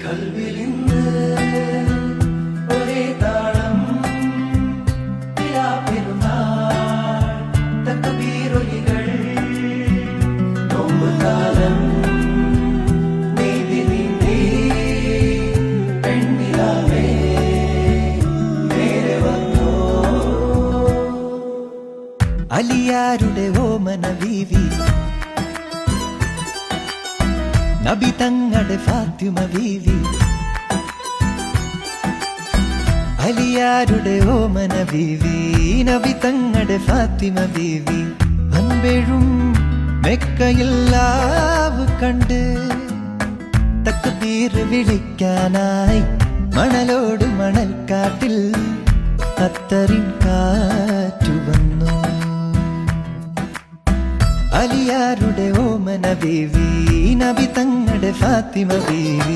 കൽവിലിന്ന് ഒരേ താളം പെരുന്നാൾ തക്ബീറൊലികൾ നോമ്പുകാലം നീതി നീന്തി പെണ്ണിലാവേ നേരെ വന്നോ അലിയാരുടെ ഓമന ബീവി നബി തങ്ങളുടെ ഫാത്തിമ ബീവി അലിയാരുടെ ഓമന ബീവി നബി തങ്ങളുടെ ഫാത്തിമ ബീവി അൻപെഴും മെക്കയില്ലാവ് കണ്ട് തക്ബീർ വിളിക്കാനായി മണലോട് മണൽക്കാട്ടിൽ അത്തറിൻ കാറ്റു വന്നു അലിയാരുടെ ഓമന ബീവി നബി തങ്ങളുടെ ഫാത്തിമ ബീവി